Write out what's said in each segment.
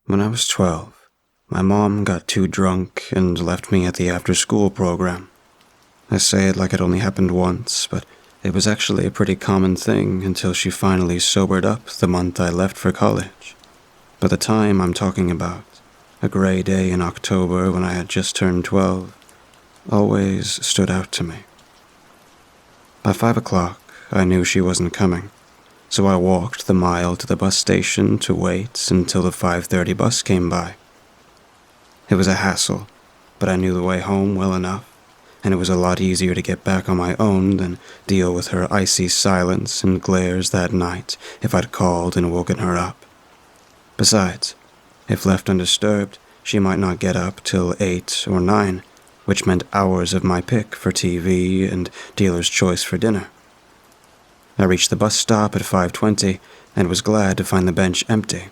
When I was 12, my mom got too drunk and left me at the after-school program. I say it like it only happened once, but it was actually a pretty common thing until she finally sobered up the month I left for college. By the time I'm talking about, a gray day in October when I had just turned 12, always stood out to me. By 5 o'clock, I knew she wasn't coming, so I walked the mile to the bus station to wait until the 5:30 bus came by. It was a hassle, but I knew the way home well enough, and it was a lot easier to get back on my own than deal with her icy silence and glares that night if I'd called and woken her up. Besides, if left undisturbed, she might not get up till 8 or 9, which meant hours of my pick for TV and dealer's choice for dinner. I reached the bus stop at 5:20 and was glad to find the bench empty.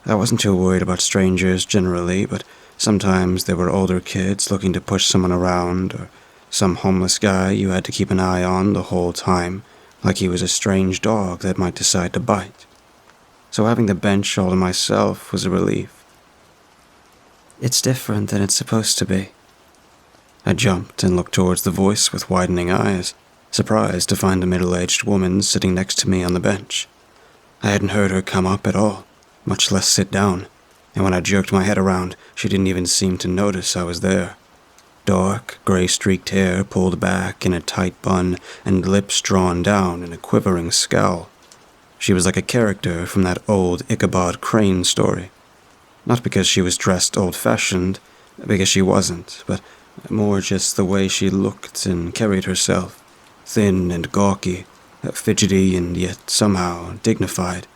I wasn't too worried about strangers generally, but sometimes there were older kids looking to push someone around, or some homeless guy you had to keep an eye on the whole time, like he was a strange dog that might decide to bite. So having the bench all to myself was a relief. It's different than it's supposed to be. I jumped and looked towards the voice with widening eyes, surprised to find a middle-aged woman sitting next to me on the bench. I hadn't heard her come up at all, much less sit down, and when I jerked my head around, she didn't even seem to notice I was there. Dark, gray-streaked hair pulled back in a tight bun and lips drawn down in a quivering scowl. She was like a character from that old Ichabod Crane story. Not because she was dressed old-fashioned, because she wasn't, but more just the way she looked and carried herself, thin and gawky, fidgety and yet somehow dignified.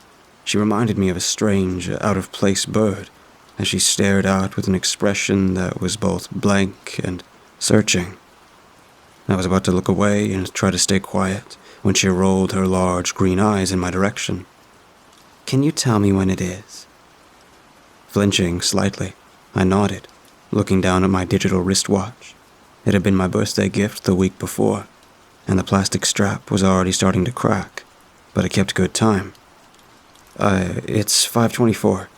She reminded me of a strange, out-of-place bird, as she stared out with an expression that was both blank and searching. I was about to look away and try to stay quiet when she rolled her large green eyes in my direction. "Can you tell me when it is?" Flinching slightly, I nodded, looking down at my digital wristwatch. It had been my birthday gift the week before, and the plastic strap was already starting to crack, but it kept good time. It's 5:24.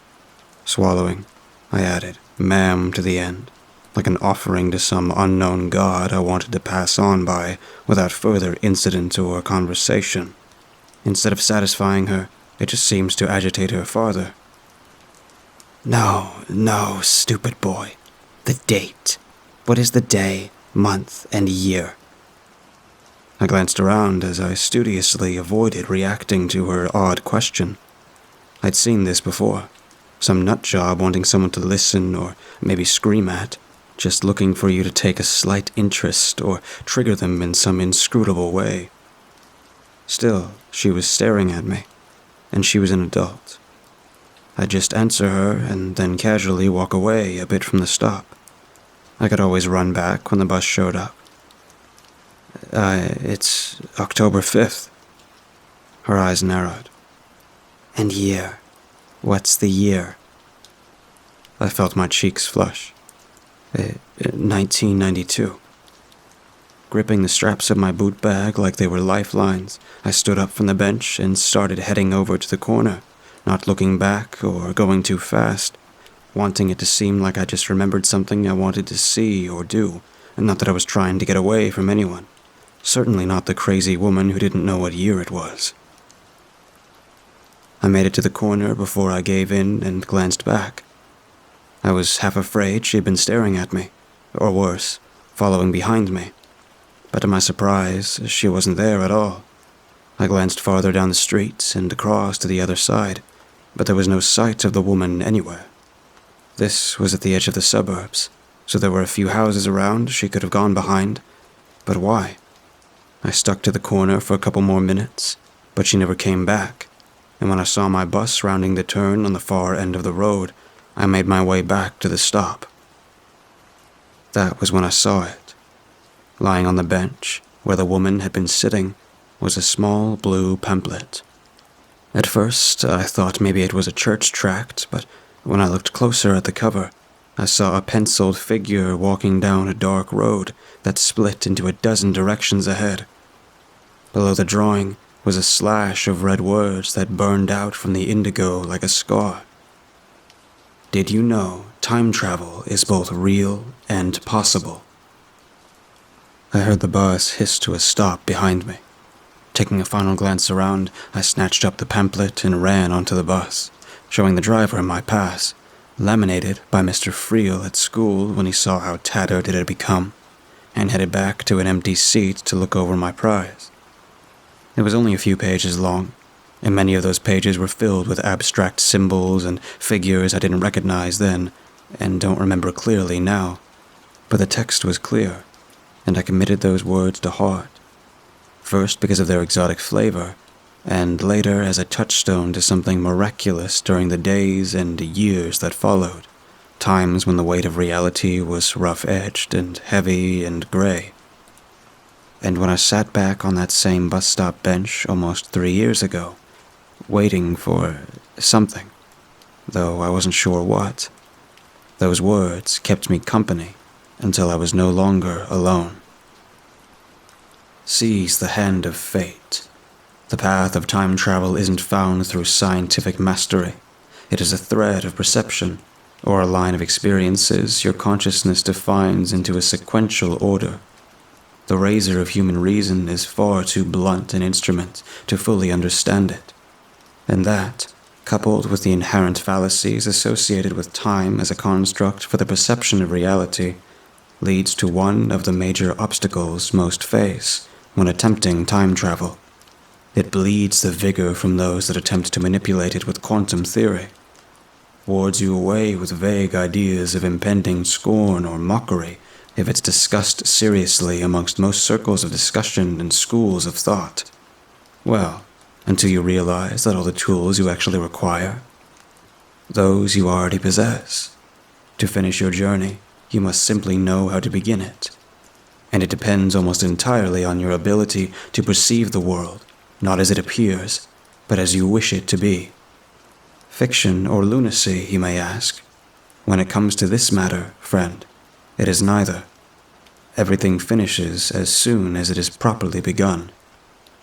Swallowing, I added, "ma'am" to the end, like an offering to some unknown god I wanted to pass on by without further incident or conversation. Instead of satisfying her, it just seems to agitate her farther. No, stupid boy. The date. What is the day, month, and year?" I glanced around as I studiously avoided reacting to her odd question. I'd seen this before. Some nutjob wanting someone to listen or maybe scream at, just looking for you to take a slight interest or trigger them in some inscrutable way. Still, she was staring at me, and she was an adult. I'd just answer her and then casually walk away a bit from the stop. I could always run back when the bus showed up. It's October 5th. Her eyes narrowed. "And year? What's the year?" I felt my cheeks flush. 1992. Gripping the straps of my boot bag like they were lifelines, I stood up from the bench and started heading over to the corner, not looking back or going too fast, wanting it to seem like I just remembered something I wanted to see or do, and not that I was trying to get away from anyone. Certainly not the crazy woman who didn't know what year it was. I made it to the corner before I gave in and glanced back. I was half afraid she'd been staring at me, or worse, following behind me. But to my surprise, she wasn't there at all. I glanced farther down the street and across to the other side, but there was no sight of the woman anywhere. This was at the edge of the suburbs, so there were a few houses around she could have gone behind. But why? I stuck to the corner for a couple more minutes, but she never came back, and when I saw my bus rounding the turn on the far end of the road, I made my way back to the stop. That was when I saw it. Lying on the bench, where the woman had been sitting, was a small blue pamphlet. At first, I thought maybe it was a church tract, but when I looked closer at the cover, I saw a penciled figure walking down a dark road that split into a dozen directions ahead. Below the drawing was a slash of red words that burned out from the indigo like a scar. Did you know time travel is both real and possible? I heard the bus hiss to a stop behind me. Taking a final glance around, I snatched up the pamphlet and ran onto the bus, showing the driver my pass, laminated by Mr. Friel at school when he saw how tattered it had become, and headed back to an empty seat to look over my prize. It was only a few pages long, and many of those pages were filled with abstract symbols and figures I didn't recognize then, and don't remember clearly now. But the text was clear, and I committed those words to heart. First because of their exotic flavor, and later as a touchstone to something miraculous during the days and years that followed, times when the weight of reality was rough-edged and heavy and gray. And when I sat back on that same bus stop bench almost 3 years ago, waiting for something, though I wasn't sure what, those words kept me company until I was no longer alone. Seize the hand of fate. The path of time travel isn't found through scientific mastery. It is a thread of perception, or a line of experiences your consciousness defines into a sequential order. The razor of human reason is far too blunt an instrument to fully understand it. And that, coupled with the inherent fallacies associated with time as a construct for the perception of reality, leads to one of the major obstacles most face when attempting time travel. It bleeds the vigor from those that attempt to manipulate it with quantum theory, wards you away with vague ideas of impending scorn or mockery if it's discussed seriously amongst most circles of discussion and schools of thought. Well, until you realize that all the tools you actually require, those you already possess. To finish your journey, you must simply know how to begin it. And it depends almost entirely on your ability to perceive the world, not as it appears, but as you wish it to be. Fiction or lunacy, you may ask? When it comes to this matter, friend, it is neither. Everything finishes as soon as it is properly begun,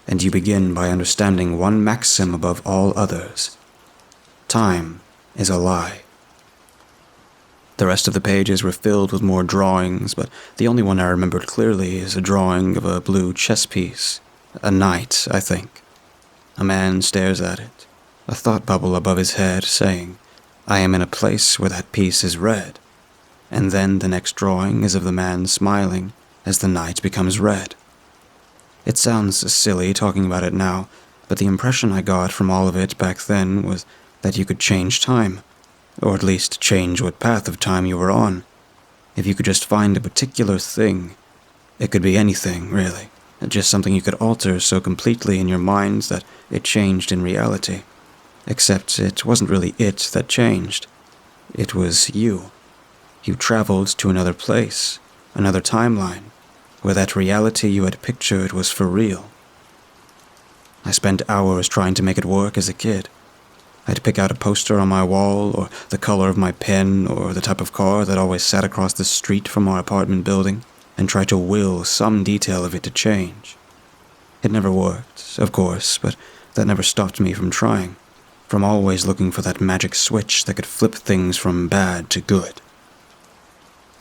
and you begin by understanding one maxim above all others. Time is a lie. The rest of the pages were filled with more drawings, but the only one I remembered clearly is a drawing of a blue chess piece. A knight, I think. A man stares at it, a thought bubble above his head saying, "I am in a place where that piece is red." And then the next drawing is of the man smiling as the knight becomes red. It sounds silly talking about it now, but the impression I got from all of it back then was that you could change time, or at least change what path of time you were on. If you could just find a particular thing, it could be anything, really, just something you could alter so completely in your mind that it changed in reality. Except it wasn't really it that changed. It was you. You traveled to another place, another timeline, where that reality you had pictured was for real. I spent hours trying to make it work as a kid. I'd pick out a poster on my wall, or the color of my pen, or the type of car that always sat across the street from our apartment building, and try to will some detail of it to change. It never worked, of course, but that never stopped me from trying, from always looking for that magic switch that could flip things from bad to good.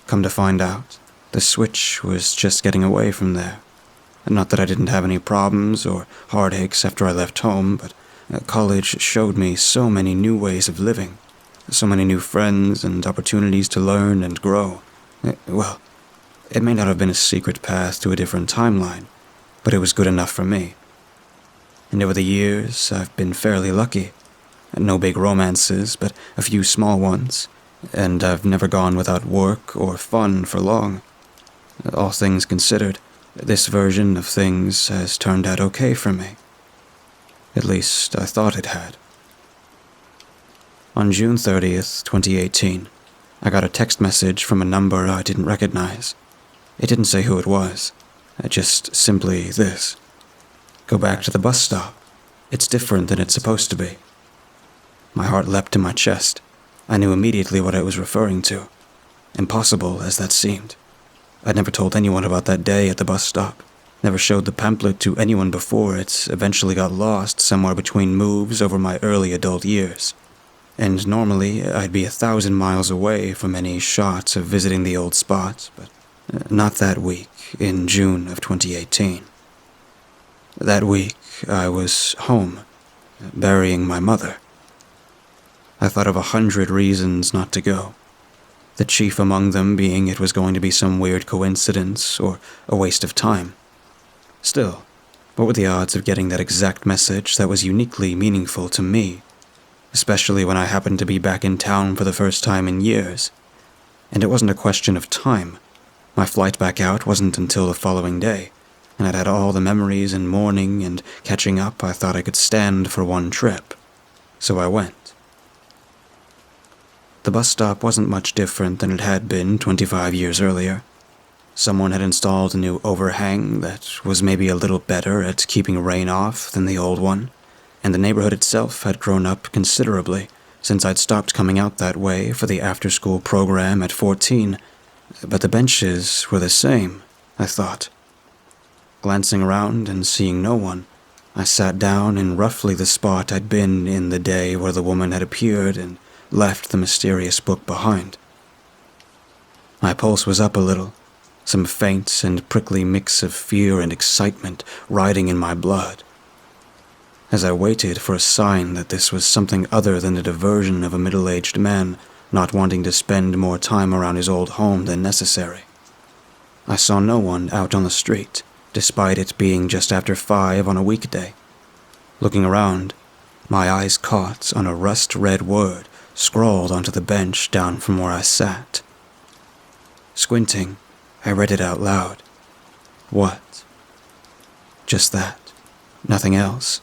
Come to find out, the switch was just getting away from there. Not that I didn't have any problems or heartaches after I left home, but college showed me so many new ways of living, so many new friends and opportunities to learn and grow. Well, it may not have been a secret path to a different timeline, but it was good enough for me. And over the years, I've been fairly lucky. No big romances, but a few small ones, and I've never gone without work or fun for long. All things considered, this version of things has turned out okay for me. At least, I thought it had. On June 30th, 2018, I got a text message from a number I didn't recognize. It didn't say who it was, just simply this: "Go back to the bus stop. It's different than it's supposed to be." My heart leapt in my chest. I knew immediately what it was referring to, impossible as that seemed. I'd never told anyone about that day at the bus stop, never showed the pamphlet to anyone before it eventually got lost somewhere between moves over my early adult years. and normally I'd be 1,000 miles away from any shot of visiting the old spot, but not that week in June of 2018. That week, I was home, burying my mother. I thought of 100 reasons not to go, the chief among them being it was going to be some weird coincidence or a waste of time. Still, what were the odds of getting that exact message that was uniquely meaningful to me, especially when I happened to be back in town for the first time in years? And it wasn't a question of time. My flight back out wasn't until the following day, and I'd had all the memories and mourning and catching up I thought I could stand for one trip. So I went. The bus stop wasn't much different than it had been 25 years earlier. Someone had installed a new overhang that was maybe a little better at keeping rain off than the old one, and the neighborhood itself had grown up considerably since I'd stopped coming out that way for the after-school program at 14, but the benches were the same, I thought. Glancing around and seeing no one, I sat down in roughly the spot I'd been in the day where the woman had appeared and left the mysterious book behind. My pulse was up a little, some faint and prickly mix of fear and excitement riding in my blood. As I waited for a sign that this was something other than the diversion of a middle-aged man not wanting to spend more time around his old home than necessary, I saw no one out on the street, despite it being just after 5 on a weekday. Looking around, my eyes caught on a rust-red word scrawled onto the bench down from where I sat. Squinting, I read it out loud. What? Just that. Nothing else.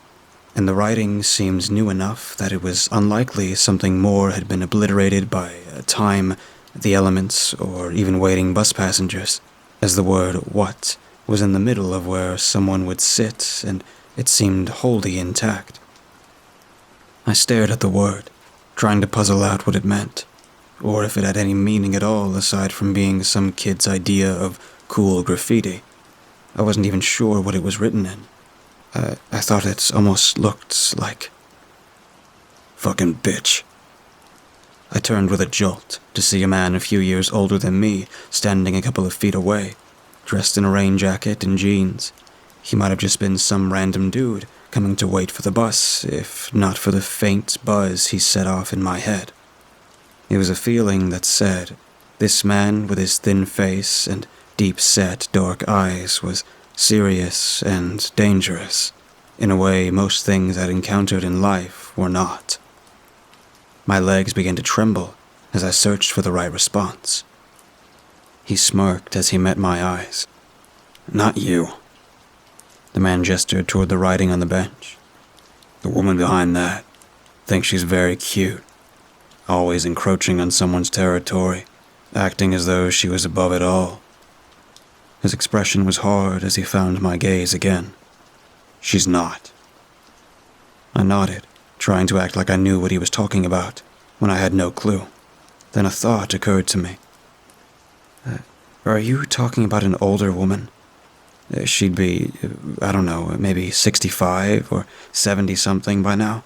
And the writing seemed new enough that it was unlikely something more had been obliterated by time, the elements, or even waiting bus passengers, as the word what was in the middle of where someone would sit, and it seemed wholly intact. I stared at the word, trying to puzzle out what it meant, or if it had any meaning at all aside from being some kid's idea of cool graffiti. I wasn't even sure what it was written in. I thought it almost looked like fucking bitch. I turned with a jolt to see a man a few years older than me standing a couple of feet away, dressed in a rain jacket and jeans. He might have just been some random dude coming to wait for the bus, if not for the faint buzz he set off in my head. It was a feeling that said, this man with his thin face and deep-set dark eyes was serious and dangerous, in a way most things I'd encountered in life were not. My legs began to tremble as I searched for the right response. He smirked as he met my eyes. Not you. The man gestured toward the writing on the bench. The woman behind that thinks she's very cute, always encroaching on someone's territory, acting as though she was above it all. His expression was hard as he found my gaze again. She's not. I nodded, trying to act like I knew what he was talking about, when I had no clue. Then a thought occurred to me. Are you talking about an older woman? She'd be, I don't know, maybe 65 or 70-something by now.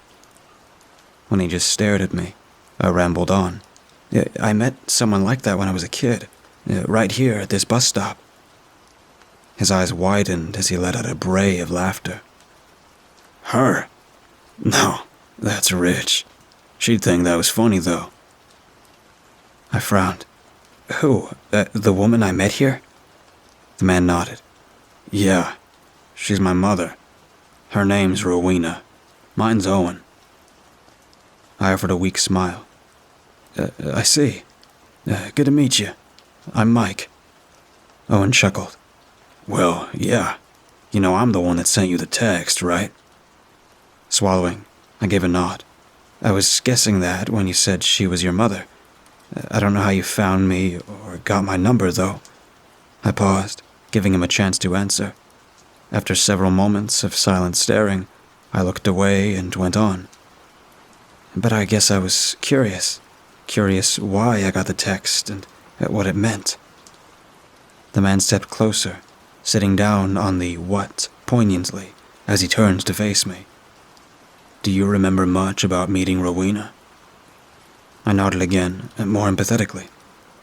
When he just stared at me, I rambled on. I met someone like that when I was a kid, right here at this bus stop. His eyes widened as he let out a bray of laughter. Her? No, that's rich. She'd think that was funny, though. I frowned. Who? The woman I met here? The man nodded. Yeah, she's my mother. Her name's Rowena. Mine's Owen. I offered a weak smile. I see. Good to meet you. I'm Mike. Owen chuckled. Well, yeah. You know I'm the one that sent you the text, right? Swallowing, I gave a nod. I was guessing that when you said she was your mother. I don't know how you found me or got my number, though. I paused, giving him a chance to answer. After several moments of silent staring, I looked away and went on. But I guess I was curious why I got the text and what it meant. The man stepped closer, sitting down on the what poignantly as he turned to face me. Do you remember much about meeting Rowena? I nodded again, more empathetically.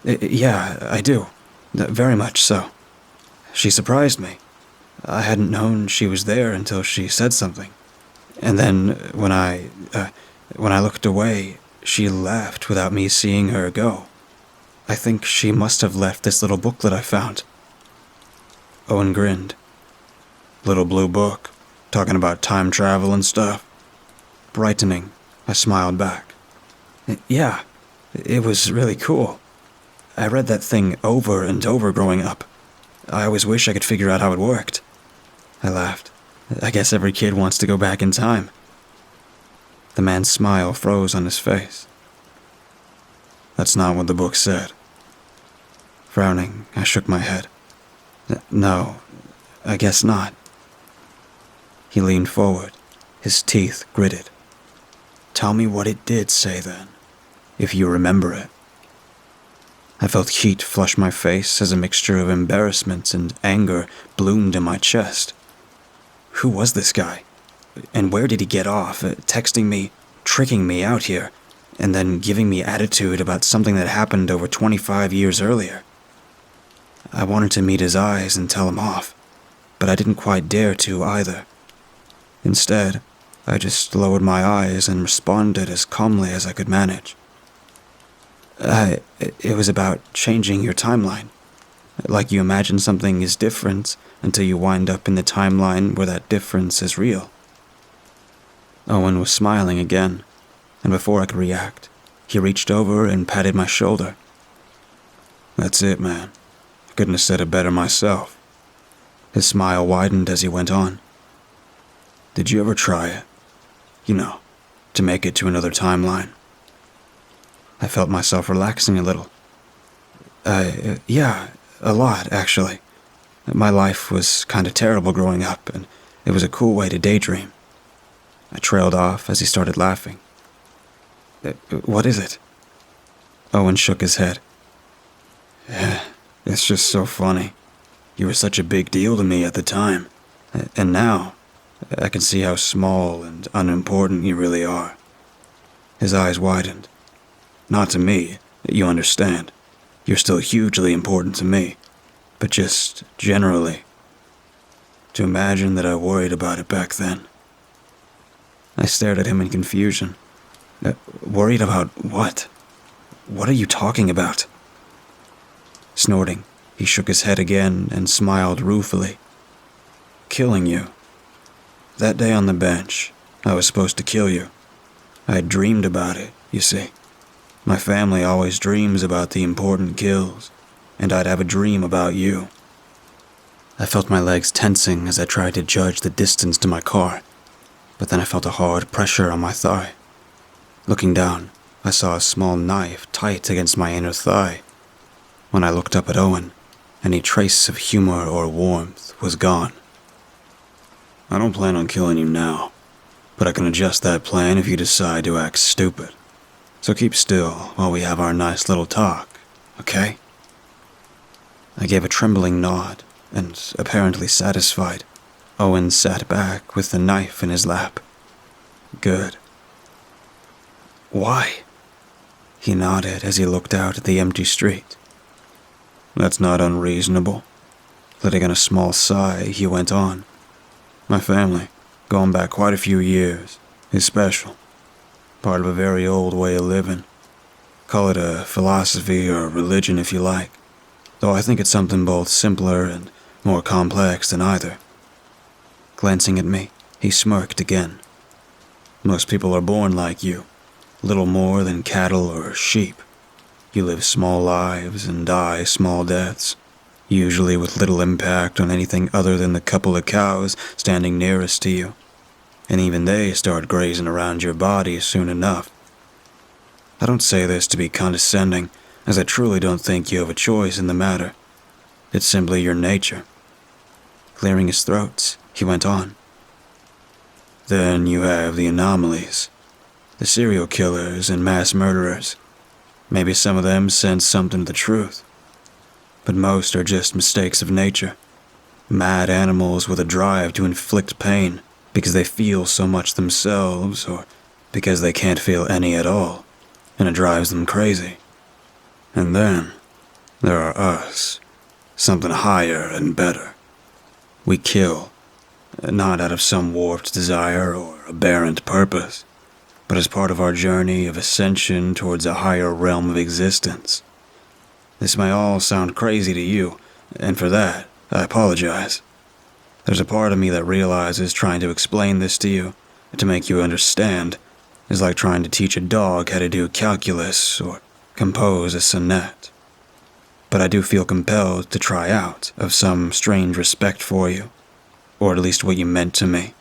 Yeah, I do. Very much so. She surprised me. I hadn't known she was there until she said something. And then, when I looked away, she left without me seeing her go. I think she must have left this little booklet I found. Owen grinned. Little blue book, talking about time travel and stuff. Brightening, I smiled back. Yeah, it was really cool. I read that thing over and over growing up. I always wish I could figure out how it worked. I laughed. I guess every kid wants to go back in time. The man's smile froze on his face. That's not what the book said. Frowning, I shook my head. No, I guess not. He leaned forward, his teeth gritted. Tell me what it did say then, if you remember it. I felt heat flush my face as a mixture of embarrassment and anger bloomed in my chest. Who was this guy? And where did he get off, texting me, tricking me out here, and then giving me attitude about something that happened over 25 years earlier? I wanted to meet his eyes and tell him off, but I didn't quite dare to either. Instead, I just lowered my eyes and responded as calmly as I could manage. It was about changing your timeline. Like you imagine something is different until you wind up in the timeline where that difference is real. Owen was smiling again, and before I could react, he reached over and patted my shoulder. That's it, man. I couldn't have said it better myself. His smile widened as he went on. Did you ever try it? You know, to make it to another timeline? I felt myself relaxing a little. Yeah, a lot, actually. My life was kind of terrible growing up, and it was a cool way to daydream. I trailed off as he started laughing. What is it? Owen shook his head. It's just so funny. You were such a big deal to me at the time, and now I can see how small and unimportant you really are. His eyes widened. Not to me, you understand. You're still hugely important to me, but just generally. To imagine that I worried about it back then. I stared at him in confusion. Worried about what? What are you talking about? Snorting, he shook his head again and smiled ruefully. Killing you. That day on the bench, I was supposed to kill you. I had dreamed about it, you see. My family always dreams about the important kills, and I'd have a dream about you. I felt my legs tensing as I tried to judge the distance to my car, but then I felt a hard pressure on my thigh. Looking down, I saw a small knife tight against my inner thigh. When I looked up at Owen, any trace of humor or warmth was gone. I don't plan on killing you now, but I can adjust that plan if you decide to act stupid. So keep still while we have our nice little talk, okay? I gave a trembling nod, and apparently satisfied, Owen sat back with the knife in his lap. Good. Why? He nodded as he looked out at the empty street. That's not unreasonable. Letting out a small sigh, he went on. My family, going back quite a few years, is special. Part of a very old way of living. Call it a philosophy or a religion if you like, though I think it's something both simpler and more complex than either. Glancing at me, he smirked again. Most people are born like you, little more than cattle or sheep. You live small lives and die small deaths, usually with little impact on anything other than the couple of cows standing nearest to you. And even they start grazing around your body soon enough. I don't say this to be condescending, as I truly don't think you have a choice in the matter. It's simply your nature. Clearing his throat, he went on. Then you have the anomalies, the serial killers and mass murderers. Maybe some of them sense something of the truth, but most are just mistakes of nature. Mad animals with a drive to inflict pain because they feel so much themselves or because they can't feel any at all, and it drives them crazy. And then, there are us, something higher and better. We kill, not out of some warped desire or aberrant purpose, but as part of our journey of ascension towards a higher realm of existence. This may all sound crazy to you, and for that, I apologize. There's a part of me that realizes trying to explain this to you, to make you understand, is like trying to teach a dog how to do calculus or compose a sonnet. But I do feel compelled to try out of some strange respect for you, or at least what you meant to me,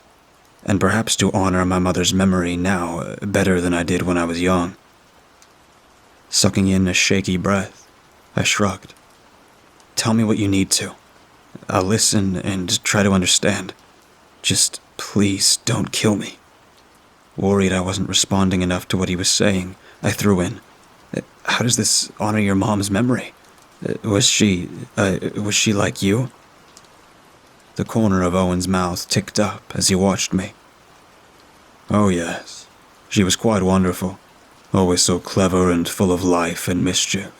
and perhaps to honor my mother's memory now better than I did when I was young. Sucking in a shaky breath, I shrugged. Tell me what you need to. I'll listen and try to understand. Just please don't kill me. Worried I wasn't responding enough to what he was saying, I threw in. How does this honor your mom's memory? Was she like you? The corner of Owen's mouth ticked up as he watched me. Oh yes, she was quite wonderful, always so clever and full of life and mischief.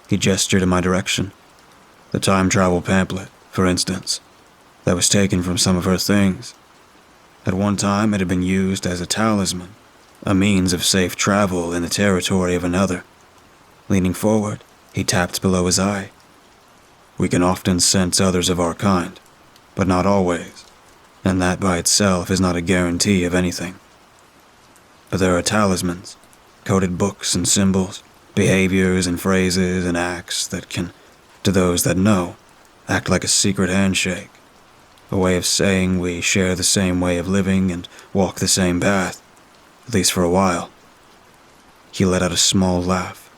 He gestured in my direction. The time travel pamphlet, for instance, that was taken from some of her things. At one time it had been used as a talisman, a means of safe travel in the territory of another. Leaning forward, he tapped below his eye. We can often sense others of our kind, but not always, and that by itself is not a guarantee of anything. But there are talismans, coded books and symbols, behaviors and phrases and acts that can, to those that know, act like a secret handshake, a way of saying we share the same way of living and walk the same path, at least for a while. He let out a small laugh.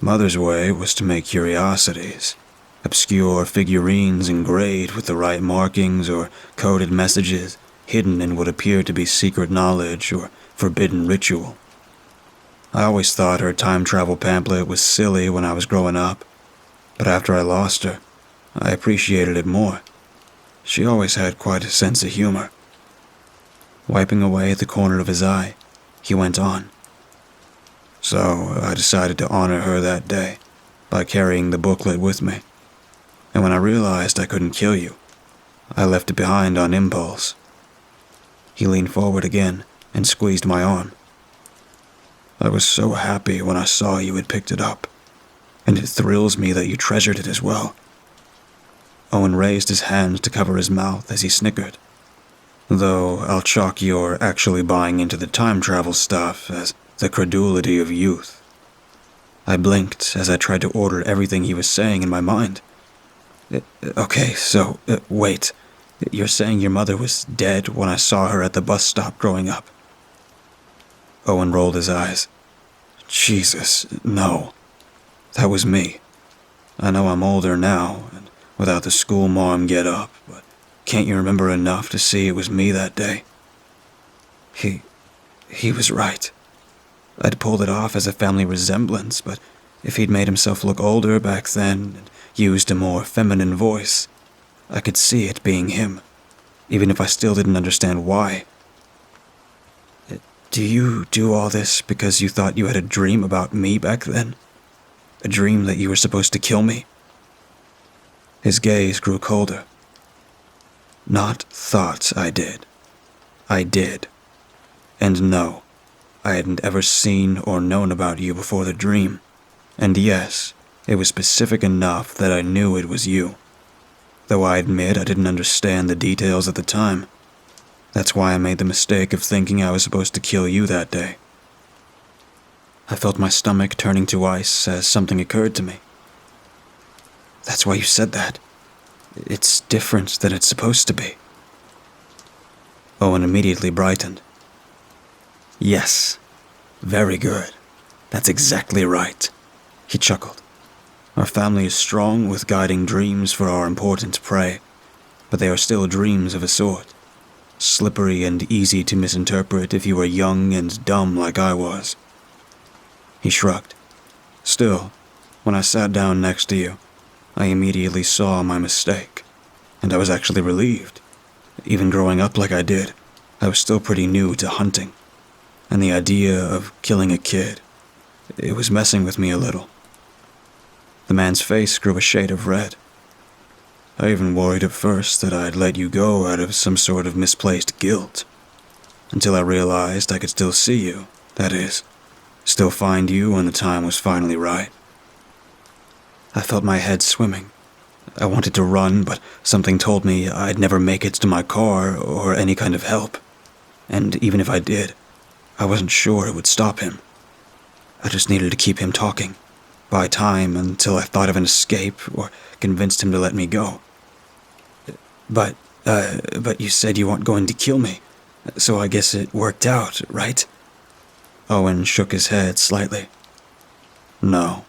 Mother's way was to make curiosities, obscure figurines engraved with the right markings or coded messages hidden in what appeared to be secret knowledge or forbidden ritual. I always thought her time travel pamphlet was silly when I was growing up, but after I lost her, I appreciated it more. She always had quite a sense of humor. Wiping away at the corner of his eye, he went on. So I decided to honor her that day by carrying the booklet with me. And when I realized I couldn't kill you, I left it behind on impulse. He leaned forward again and squeezed my arm. I was so happy when I saw you had picked it up, and it thrills me that you treasured it as well. Owen raised his hand to cover his mouth as he snickered, though I'll chalk your actually buying into the time travel stuff as the credulity of youth. I blinked as I tried to order everything he was saying in my mind. Okay, so, wait. You're saying your mother was dead when I saw her at the bus stop growing up? Owen rolled his eyes. Jesus, no. That was me. I know I'm older now, and without the school marm get up, but can't you remember enough to see it was me that day? He was right. I'd pulled it off as a family resemblance, but if he'd made himself look older back then and used a more feminine voice, I could see it being him, even if I still didn't understand why. Do you do all this because you thought you had a dream about me back then? A dream that you were supposed to kill me? His gaze grew colder. Not thought I did. I did. And no, I hadn't ever seen or known about you before the dream. And yes, it was specific enough that I knew it was you. Though I admit I didn't understand the details at the time. That's why I made the mistake of thinking I was supposed to kill you that day. I felt my stomach turning to ice as something occurred to me. That's why you said that. It's different than it's supposed to be. Owen immediately brightened. Yes, very good. That's exactly right. He chuckled. Our family is strong with guiding dreams for our important prey, but they are still dreams of a sort. Slippery and easy to misinterpret if you were young and dumb like I was. He shrugged. Still, when I sat down next to you, I immediately saw my mistake, and I was actually relieved. Even growing up like I did, I was still pretty new to hunting, and the idea of killing a kid, it was messing with me a little. The man's face grew a shade of red. I even worried at first that I'd let you go out of some sort of misplaced guilt, until I realized I could still see you, that is, still find you when the time was finally right. I felt my head swimming. I wanted to run, but something told me I'd never make it to my car or any kind of help. And even if I did, I wasn't sure it would stop him. I just needed to keep him talking, buy time until I thought of an escape or convinced him to let me go. But you said you weren't going to kill me, so I guess it worked out, right? Owen shook his head slightly. No,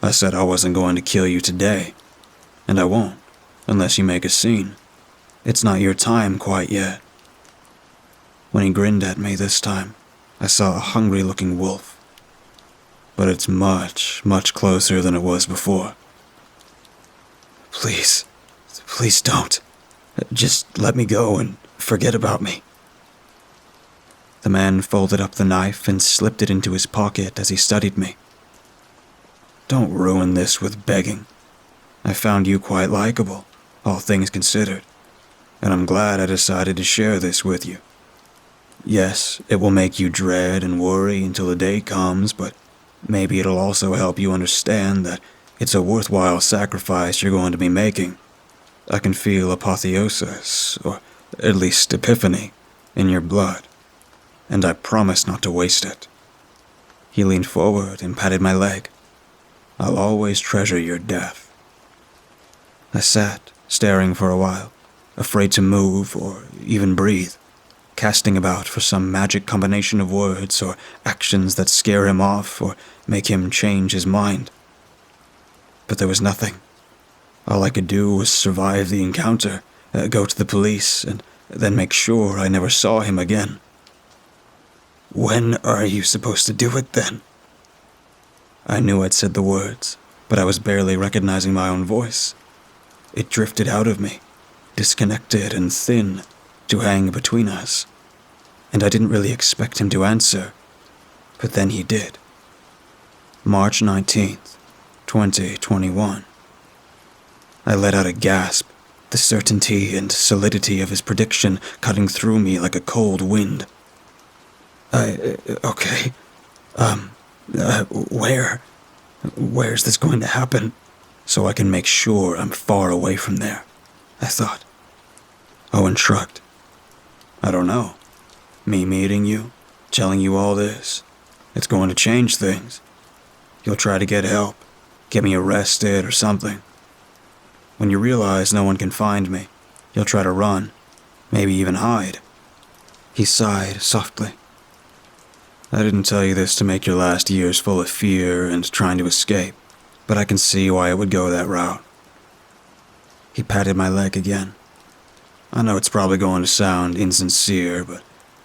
I said I wasn't going to kill you today, and I won't, unless you make a scene. It's not your time quite yet. When he grinned at me this time, I saw a hungry-looking wolf. But it's much, much closer than it was before. Please don't. Just let me go and forget about me. The man folded up the knife and slipped it into his pocket as he studied me. Don't ruin this with begging. I found you quite likable, all things considered, and I'm glad I decided to share this with you. Yes, it will make you dread and worry until the day comes, but maybe it'll also help you understand that it's a worthwhile sacrifice you're going to be making. I can feel apotheosis, or at least epiphany, in your blood, and I promise not to waste it. He leaned forward and patted my leg. I'll always treasure your death. I sat, staring for a while, afraid to move or even breathe, casting about for some magic combination of words or actions that scare him off or make him change his mind. But there was nothing. All I could do was survive the encounter, go to the police, and then make sure I never saw him again. When are you supposed to do it then? I knew I'd said the words, but I was barely recognizing my own voice. It drifted out of me, disconnected and thin, to hang between us. And I didn't really expect him to answer, but then he did. March 19th, 2021. I let out a gasp, the certainty and solidity of his prediction cutting through me like a cold wind. Okay. Where's this going to happen? So I can make sure I'm far away from there, I thought. Owen shrugged. I don't know. Me meeting you, telling you all this, it's going to change things. You'll try to get help, get me arrested or something. When you realize no one can find me, you'll try to run, maybe even hide. He sighed softly. I didn't tell you this to make your last years full of fear and trying to escape, but I can see why it would go that route. He patted my leg again. I know it's probably going to sound insincere, but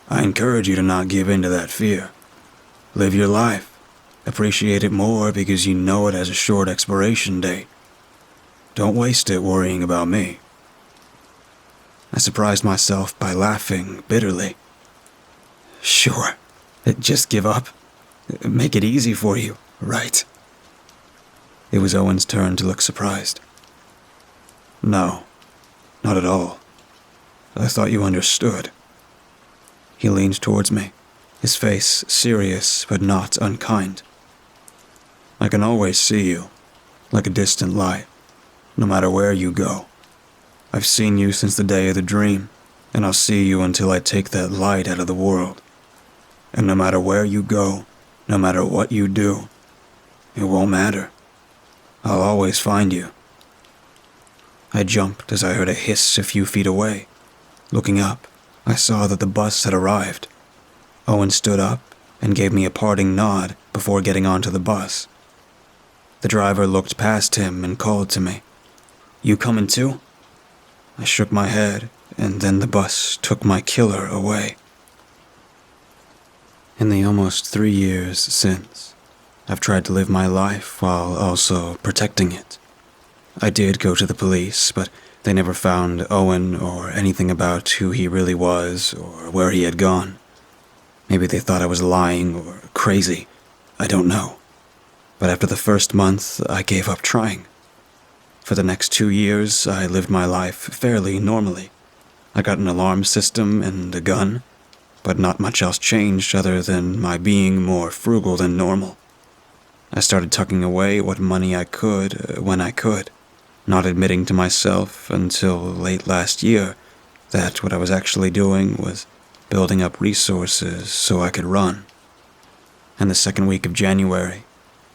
I encourage you to not give in to that fear. Live your life. Appreciate it more because you know it has a short expiration date. Don't waste it worrying about me. I surprised myself by laughing bitterly. Sure. Just give up. Make it easy for you, right? It was Owen's turn to look surprised. No, not at all. I thought you understood. He leaned towards me, his face serious but not unkind. I can always see you, like a distant light, no matter where you go. I've seen you since the day of the dream, and I'll see you until I take that light out of the world. And no matter where you go, no matter what you do, it won't matter. I'll always find you. I jumped as I heard a hiss a few feet away. Looking up, I saw that the bus had arrived. Owen stood up and gave me a parting nod before getting onto the bus. The driver looked past him and called to me. You coming too? I shook my head, and then the bus took my killer away. In the almost 3 years since, I've tried to live my life while also protecting it. I did go to the police, but they never found Owen or anything about who he really was or where he had gone. Maybe they thought I was lying or crazy. I don't know. But after the first month, I gave up trying. For the next 2 years, I lived my life fairly normally. I got an alarm system and a gun, but not much else changed other than my being more frugal than normal. I started tucking away what money I could when I could, not admitting to myself until late last year that what I was actually doing was building up resources so I could run. And the second week of January,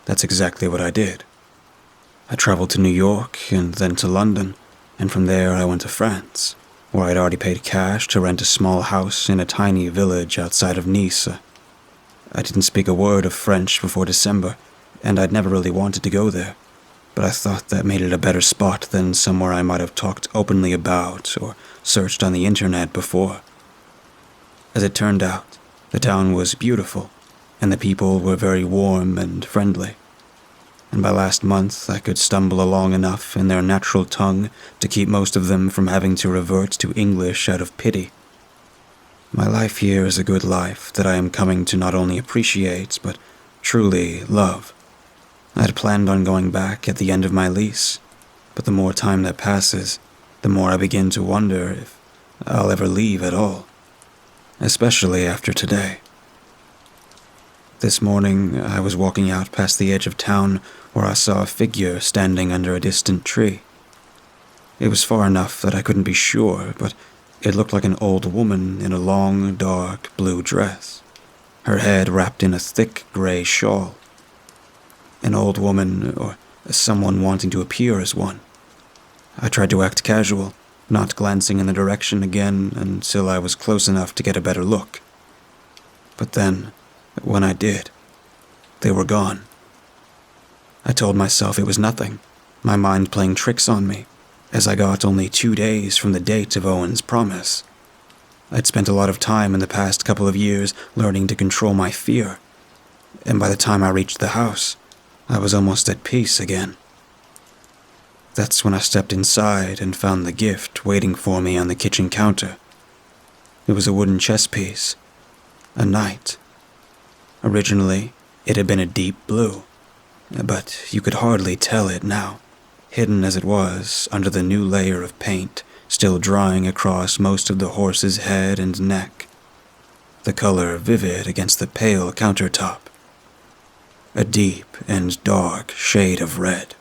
that's exactly what I did. I traveled to New York and then to London, and from there I went to France, where I'd already paid cash to rent a small house in a tiny village outside of Nice. I didn't speak a word of French before December, and I'd never really wanted to go there, but I thought that made it a better spot than somewhere I might have talked openly about or searched on the internet before. As it turned out, the town was beautiful, and the people were very warm and friendly. And by last month, I could stumble along enough in their natural tongue to keep most of them from having to revert to English out of pity. My life here is a good life that I am coming to not only appreciate, but truly love. I had planned on going back at the end of my lease, but the more time that passes, the more I begin to wonder if I'll ever leave at all, especially after today. This morning, I was walking out past the edge of town where I saw a figure standing under a distant tree. It was far enough that I couldn't be sure, but it looked like an old woman in a long, dark blue dress, her head wrapped in a thick gray shawl. An old woman, or someone wanting to appear as one. I tried to act casual, not glancing in the direction again until I was close enough to get a better look. But then, when I did, they were gone. I told myself it was nothing, my mind playing tricks on me, as I got only 2 days from the date of Owen's promise. I'd spent a lot of time in the past couple of years learning to control my fear, and by the time I reached the house, I was almost at peace again. That's when I stepped inside and found the gift waiting for me on the kitchen counter. It was a wooden chess piece, a knight. Originally, it had been a deep blue, but you could hardly tell it now, hidden as it was under the new layer of paint still drying across most of the horse's head and neck, the color vivid against the pale countertop. A deep and dark shade of red.